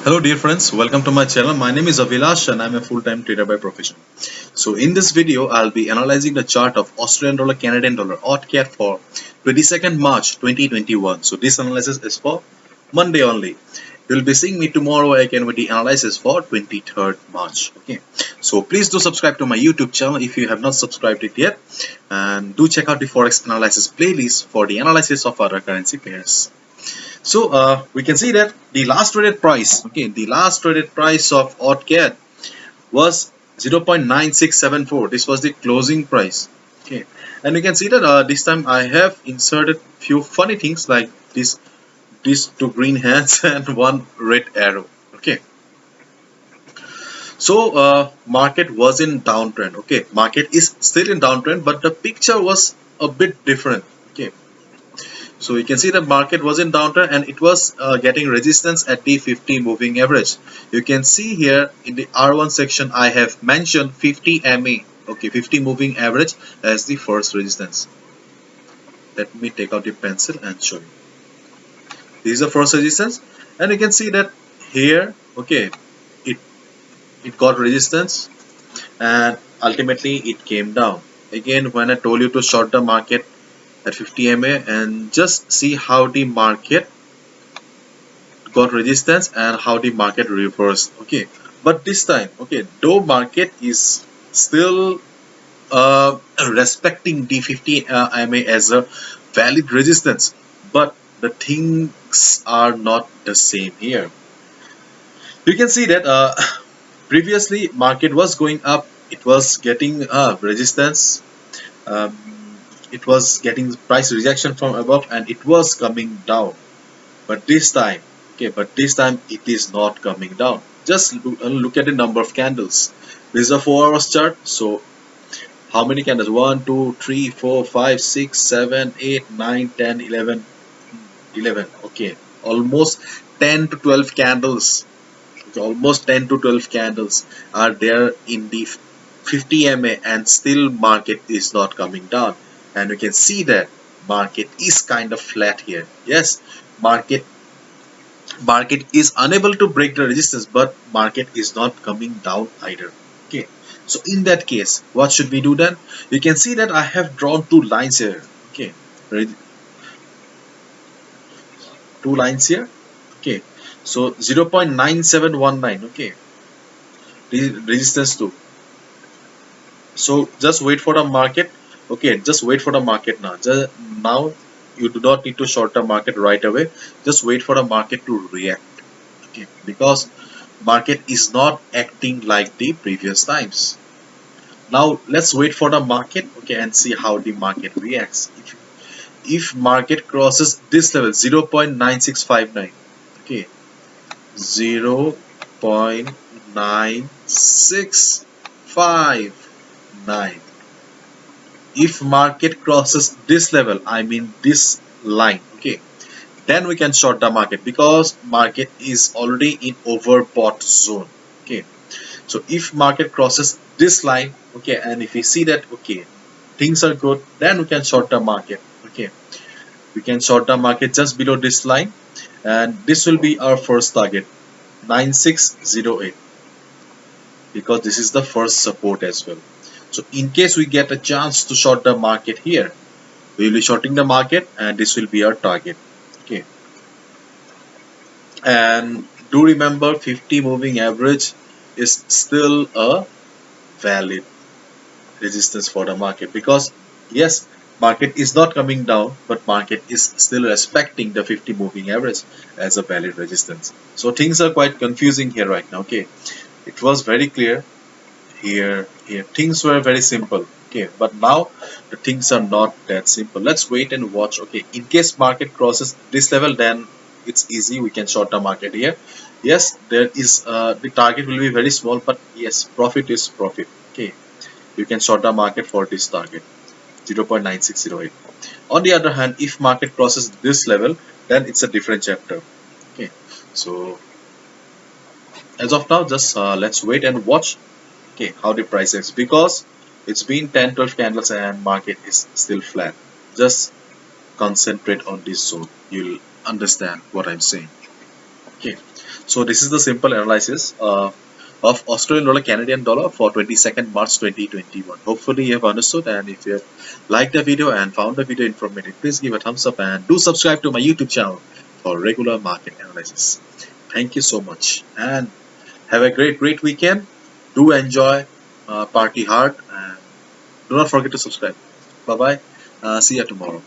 Hello dear friends, welcome to my channel. My name is Avilash and I'm a full-time trader by profession. So in this video, I'll be analyzing the chart of Australian dollar, Canadian dollar, AUDCAD for 22nd March 2021. So this analysis is for Monday only. You'll be seeing me tomorrow again with the analysis for 23rd March. Okay. So please do subscribe to my YouTube channel if you have not subscribed it yet. And do check out the Forex analysis playlist for the analysis of other currency pairs. So we can see that the last traded price, the last traded price of AUDCAD was 0.9674. This was the closing price. Okay, and you can see that this time I have inserted few funny things like these two green hands and one red arrow. Okay, so market was in downtrend. Okay, market is still in downtrend, but the picture was a bit different. Okay, so you can see the market was in downturn and it was getting resistance at the 50 moving average. You can see here in the R1 section I have mentioned 50 MA, okay, 50 moving average as the first resistance. Let me take out the pencil and show you. This is the first resistance, and you can see that here, okay, it it got resistance and ultimately it came down. Again, when I told you to short the market at 50 MA, and just see how the market got resistance and how the market reversed. Okay, but this time, okay, though market is still respecting the 50 MA as a valid resistance, but the things are not the same here. You can see that previously market was going up, it was getting resistance, um, it was getting price rejection from above, and it was coming down. But this time, okay, but this time it is not coming down. Just look at the number of candles. This is a 4 hours chart. So how many candles? 1 2 3 4 5 6 7 8 9 10 11 11. Okay, almost 10 to 12 candles. Okay, almost 10 to 12 candles are there in the 50 MA, and still market is not coming down. And you can see that market is kind of flat here. Yes, market is unable to break the resistance, but market is not coming down either. Okay, so in that case, what should we do then? You can see that I have drawn two lines here. Okay, two lines here. Okay, so 0.9719. Okay, resistance 2. So just wait for the market. Okay, just wait for the market now. Now you do not need to short the market right away. Just wait for the market to react. Okay, because market is not acting like the previous times. Now let's wait for the market, okay, and see how the market reacts. If market crosses this level 0.9659, okay, 0.9659, if market crosses this level, I mean this line, okay, then we can short the market because market is already in overbought zone. Okay, so if market crosses this line, okay, and if we see that, okay, things are good, then we can short the market. Okay, we can short the market just below this line, and this will be our first target, 9608, because this is the first support as well. So in case we get a chance to short the market here, we will be shorting the market and this will be our target. Okay, and do remember 50 moving average is still a valid resistance for the market, because yes, market is not coming down, but market is still respecting the 50 moving average as a valid resistance. So things are quite confusing here right now. Okay, it was very clear here things were very simple. Okay, but now the things are not that simple. Let's wait and watch. Okay, in case market crosses this level, then it's easy, we can short the market here. Yes, there is the target will be very small, but yes, profit is profit. Okay, you can short the market for this target, 0.9608. On the other hand, if market crosses this level, then it's a different chapter. Okay, so as of now, just let's wait and watch, okay, how the price is, because it's been 10-12 candles and market is still flat. Just concentrate on this zone, you'll understand what I'm saying. Okay, so this is the simple analysis of Australian dollar Canadian dollar for 22nd March 2021. Hopefully you have understood, and if you have liked the video and found the video informative, please give a thumbs up and do subscribe to my YouTube channel for regular market analysis. Thank you so much and have a great weekend. Do enjoy, party hard, and do not forget to subscribe. Bye bye. See you tomorrow.